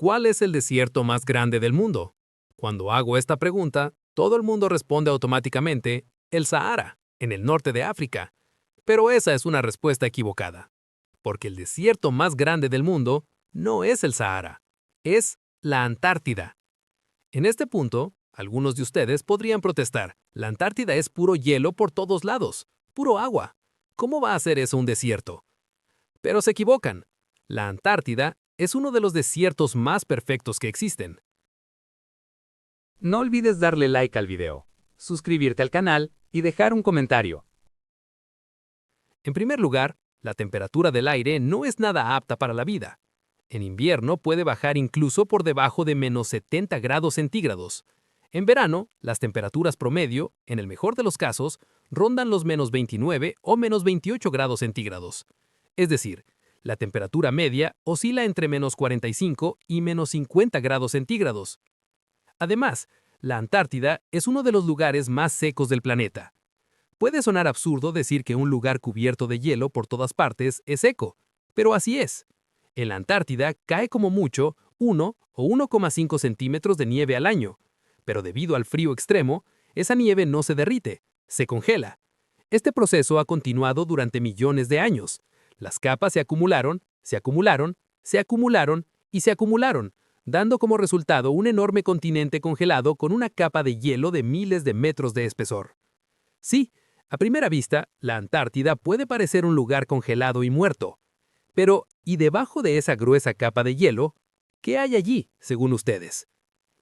¿Cuál es el desierto más grande del mundo? Cuando hago esta pregunta, todo el mundo responde automáticamente, el Sahara, en el norte de África. Pero esa es una respuesta equivocada, porque el desierto más grande del mundo no es el Sahara, es la Antártida. En este punto, algunos de ustedes podrían protestar, la Antártida es puro hielo por todos lados, puro agua. ¿Cómo va a ser eso un desierto? Pero se equivocan. La Antártida es uno de los desiertos más perfectos que existen. No olvides darle like al video, suscribirte al canal y dejar un comentario. En primer lugar, la temperatura del aire no es nada apta para la vida. En invierno puede bajar incluso por debajo de menos 70 grados centígrados. En verano, las temperaturas promedio, en el mejor de los casos, rondan los menos 29 o menos 28 grados centígrados. Es decir, la temperatura media oscila entre menos 45 y menos 50 grados centígrados. Además, la Antártida es uno de los lugares más secos del planeta. Puede sonar absurdo decir que un lugar cubierto de hielo por todas partes es seco, pero así es. En la Antártida cae como mucho 1 o 1,5 centímetros de nieve al año, pero debido al frío extremo, esa nieve no se derrite, se congela. Este proceso ha continuado durante millones de años. Las capas se acumularon, se acumularon, se acumularon y se acumularon, dando como resultado un enorme continente congelado con una capa de hielo de miles de metros de espesor. Sí, a primera vista, la Antártida puede parecer un lugar congelado y muerto. Pero, ¿y debajo de esa gruesa capa de hielo? ¿Qué hay allí, según ustedes?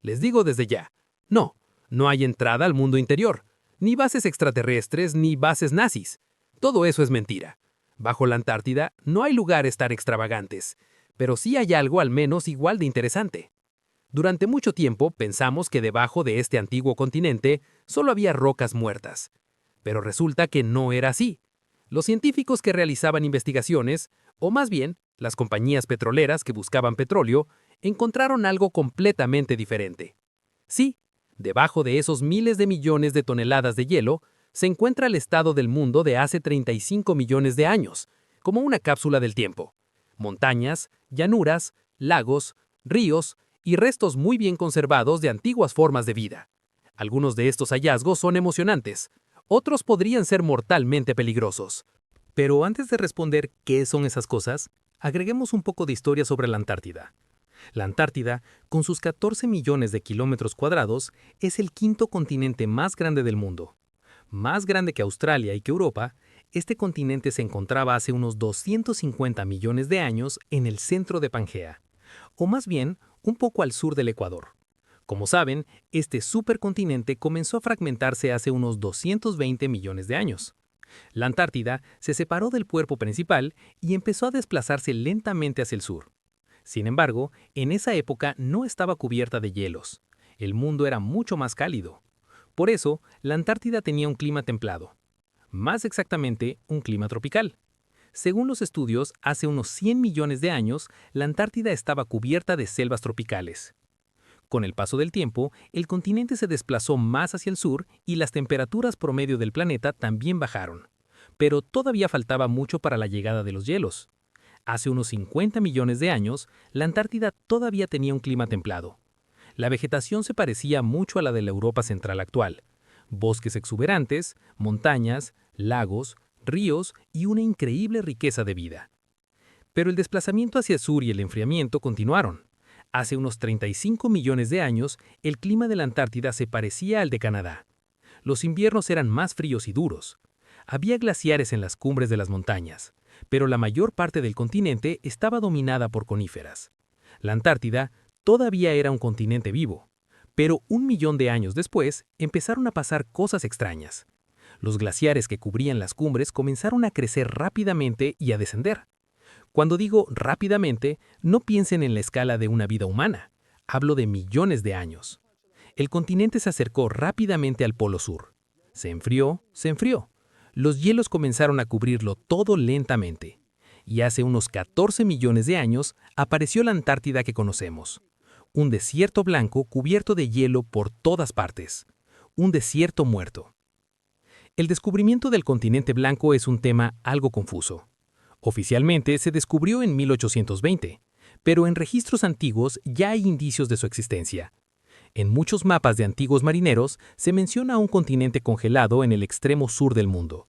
Les digo desde ya, no hay entrada al mundo interior, ni bases extraterrestres, ni bases nazis. Todo eso es mentira. Bajo la Antártida no hay lugares tan extravagantes, pero sí hay algo al menos igual de interesante. Durante mucho tiempo pensamos que debajo de este antiguo continente solo había rocas muertas. Pero resulta que no era así. Los científicos que realizaban investigaciones, o más bien, las compañías petroleras que buscaban petróleo, encontraron algo completamente diferente. Sí, debajo de esos miles de millones de toneladas de hielo, se encuentra el estado del mundo de hace 35 millones de años, como una cápsula del tiempo. Montañas, llanuras, lagos, ríos y restos muy bien conservados de antiguas formas de vida. Algunos de estos hallazgos son emocionantes, otros podrían ser mortalmente peligrosos. Pero antes de responder qué son esas cosas, agreguemos un poco de historia sobre la Antártida. La Antártida, con sus 14 millones de kilómetros cuadrados, es el quinto continente más grande del mundo. Más grande que Australia y que Europa, este continente se encontraba hace unos 250 millones de años en el centro de Pangea, o más bien, un poco al sur del Ecuador. Como saben, este supercontinente comenzó a fragmentarse hace unos 220 millones de años. La Antártida se separó del cuerpo principal y empezó a desplazarse lentamente hacia el sur. Sin embargo, en esa época no estaba cubierta de hielos. El mundo era mucho más cálido. Por eso, la Antártida tenía un clima templado. Más exactamente, un clima tropical. Según los estudios, hace unos 100 millones de años, la Antártida estaba cubierta de selvas tropicales. Con el paso del tiempo, el continente se desplazó más hacia el sur y las temperaturas promedio del planeta también bajaron. Pero todavía faltaba mucho para la llegada de los hielos. Hace unos 50 millones de años, la Antártida todavía tenía un clima templado. La vegetación se parecía mucho a la de la Europa central actual. Bosques exuberantes, montañas, lagos, ríos y una increíble riqueza de vida. Pero el desplazamiento hacia el sur y el enfriamiento continuaron. Hace unos 35 millones de años, el clima de la Antártida se parecía al de Canadá. Los inviernos eran más fríos y duros. Había glaciares en las cumbres de las montañas, pero la mayor parte del continente estaba dominada por coníferas. La Antártida todavía era un continente vivo, pero 1 millón de años después empezaron a pasar cosas extrañas. Los glaciares que cubrían las cumbres comenzaron a crecer rápidamente y a descender. Cuando digo rápidamente, no piensen en la escala de una vida humana. Hablo de millones de años. El continente se acercó rápidamente al Polo Sur. Se enfrió, se enfrió. Los hielos comenzaron a cubrirlo todo lentamente. Y hace unos 14 millones de años apareció la Antártida que conocemos. Un desierto blanco cubierto de hielo por todas partes. Un desierto muerto. El descubrimiento del continente blanco es un tema algo confuso. Oficialmente se descubrió en 1820, pero en registros antiguos ya hay indicios de su existencia. En muchos mapas de antiguos marineros se menciona un continente congelado en el extremo sur del mundo.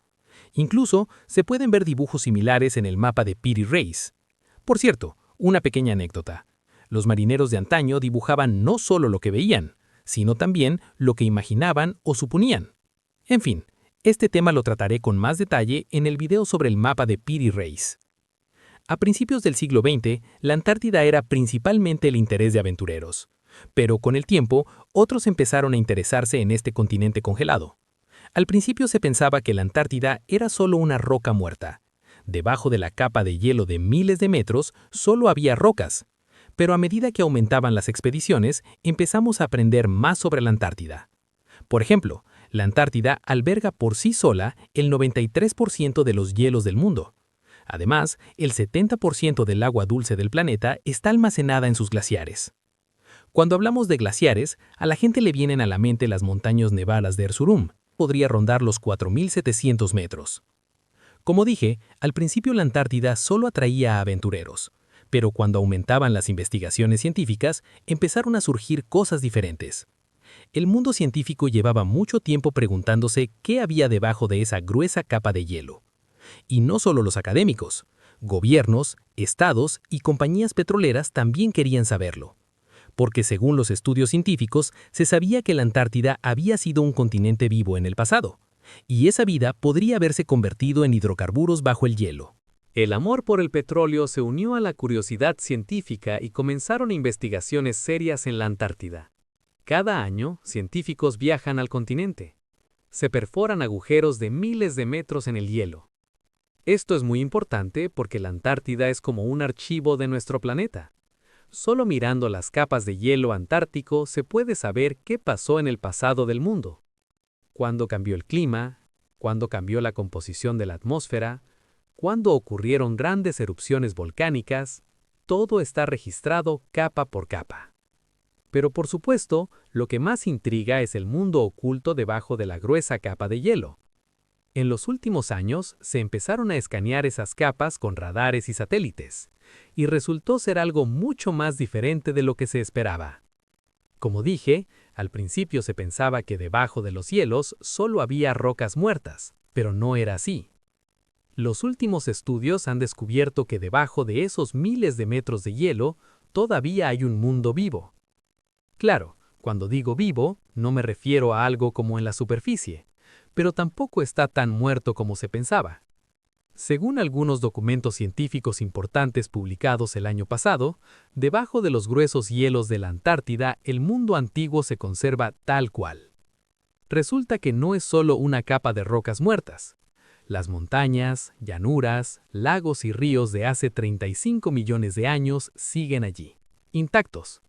Incluso se pueden ver dibujos similares en el mapa de Peary Race. Por cierto, una pequeña anécdota. Los marineros de antaño dibujaban no solo lo que veían, sino también lo que imaginaban o suponían. En fin, este tema lo trataré con más detalle en el video sobre el mapa de Peary Race. A principios del siglo XX, la Antártida era principalmente el interés de aventureros. Pero con el tiempo, otros empezaron a interesarse en este continente congelado. Al principio se pensaba que la Antártida era solo una roca muerta. Debajo de la capa de hielo de miles de metros solo había rocas. Pero a medida que aumentaban las expediciones, empezamos a aprender más sobre la Antártida. Por ejemplo, la Antártida alberga por sí sola el 93% de los hielos del mundo. Además, el 70% del agua dulce del planeta está almacenada en sus glaciares. Cuando hablamos de glaciares, a la gente le vienen a la mente las montañas nevadas de Erzurum. Podría rondar los 4.700 metros. Como dije, al principio la Antártida solo atraía a aventureros, pero cuando aumentaban las investigaciones científicas, empezaron a surgir cosas diferentes. El mundo científico llevaba mucho tiempo preguntándose qué había debajo de esa gruesa capa de hielo. Y no solo los académicos, gobiernos, estados y compañías petroleras también querían saberlo. Porque según los estudios científicos, se sabía que la Antártida había sido un continente vivo en el pasado, y esa vida podría haberse convertido en hidrocarburos bajo el hielo. El amor por el petróleo se unió a la curiosidad científica y comenzaron investigaciones serias en la Antártida. Cada año, científicos viajan al continente. Se perforan agujeros de miles de metros en el hielo. Esto es muy importante porque la Antártida es como un archivo de nuestro planeta. Solo mirando las capas de hielo antártico se puede saber qué pasó en el pasado del mundo. Cuándo cambió el clima, cuándo cambió la composición de la atmósfera, cuándo ocurrieron grandes erupciones volcánicas, todo está registrado capa por capa. Pero por supuesto, lo que más intriga es el mundo oculto debajo de la gruesa capa de hielo. En los últimos años se empezaron a escanear esas capas con radares y satélites, y resultó ser algo mucho más diferente de lo que se esperaba. Como dije, al principio se pensaba que debajo de los hielos solo había rocas muertas, pero no era así. Los últimos estudios han descubierto que debajo de esos miles de metros de hielo todavía hay un mundo vivo. Claro, cuando digo vivo, no me refiero a algo como en la superficie, pero tampoco está tan muerto como se pensaba. Según algunos documentos científicos importantes publicados el año pasado, debajo de los gruesos hielos de la Antártida el mundo antiguo se conserva tal cual. Resulta que no es solo una capa de rocas muertas. Las montañas, llanuras, lagos y ríos de hace 35 millones de años siguen allí, intactos.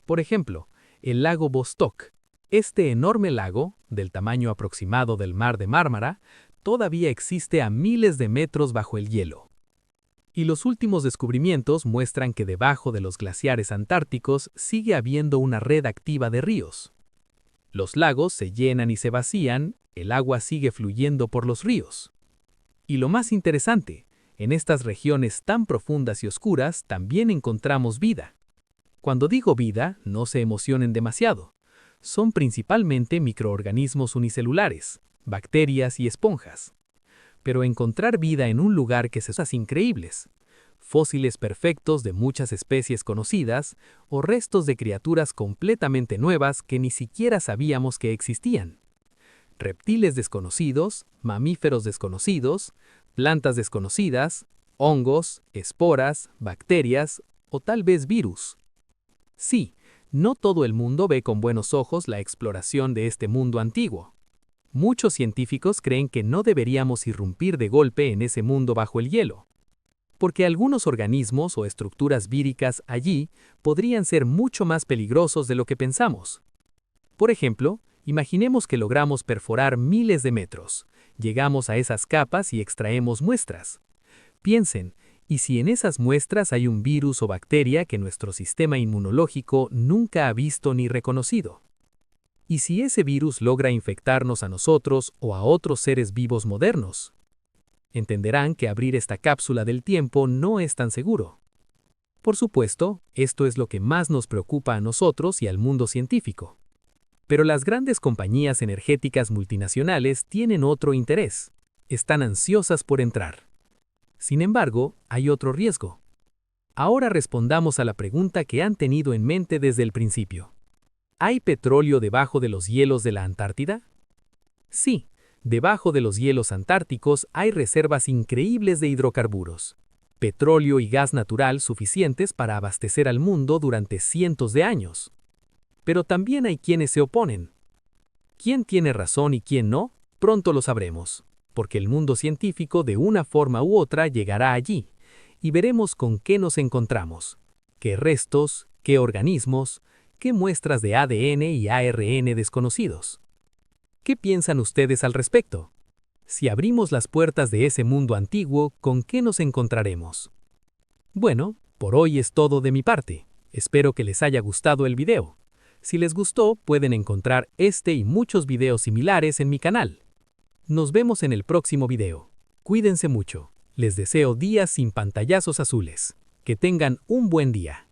Por ejemplo, el lago Vostok. Este enorme lago, del tamaño aproximado del mar de Mármara, todavía existe a miles de metros bajo el hielo. Y los últimos descubrimientos muestran que debajo de los glaciares antárticos sigue habiendo una red activa de ríos. Los lagos se llenan y se vacían, el agua sigue fluyendo por los ríos. Y lo más interesante, en estas regiones tan profundas y oscuras también encontramos vida. Cuando digo vida, no se emocionen demasiado. Son principalmente microorganismos unicelulares, bacterias y esponjas. Pero encontrar vida en un lugar que se hace increíbles. Fósiles perfectos de muchas especies conocidas o restos de criaturas completamente nuevas que ni siquiera sabíamos que existían. Reptiles desconocidos, mamíferos desconocidos, plantas desconocidas, hongos, esporas, bacterias o tal vez virus. Sí, no todo el mundo ve con buenos ojos la exploración de este mundo antiguo. Muchos científicos creen que no deberíamos irrumpir de golpe en ese mundo bajo el hielo, porque algunos organismos o estructuras víricas allí podrían ser mucho más peligrosos de lo que pensamos. Por ejemplo, imaginemos que logramos perforar miles de metros, llegamos a esas capas y extraemos muestras. Piensen, ¿y si en esas muestras hay un virus o bacteria que nuestro sistema inmunológico nunca ha visto ni reconocido? ¿Y si ese virus logra infectarnos a nosotros o a otros seres vivos modernos? Entenderán que abrir esta cápsula del tiempo no es tan seguro. Por supuesto, esto es lo que más nos preocupa a nosotros y al mundo científico. Pero las grandes compañías energéticas multinacionales tienen otro interés. Están ansiosas por entrar. Sin embargo, hay otro riesgo. Ahora respondamos a la pregunta que han tenido en mente desde el principio. ¿Hay petróleo debajo de los hielos de la Antártida? Sí, debajo de los hielos antárticos hay reservas increíbles de hidrocarburos, petróleo y gas natural suficientes para abastecer al mundo durante cientos de años. Pero también hay quienes se oponen. ¿Quién tiene razón y quién no? Pronto lo sabremos, porque el mundo científico de una forma u otra llegará allí, y veremos con qué nos encontramos, qué restos, qué organismos, qué muestras de ADN y ARN desconocidos. ¿Qué piensan ustedes al respecto? Si abrimos las puertas de ese mundo antiguo, ¿con qué nos encontraremos? Bueno, por hoy es todo de mi parte. Espero que les haya gustado el video. Si les gustó, pueden encontrar este y muchos videos similares en mi canal. Nos vemos en el próximo video. Cuídense mucho. Les deseo días sin pantallazos azules. Que tengan un buen día.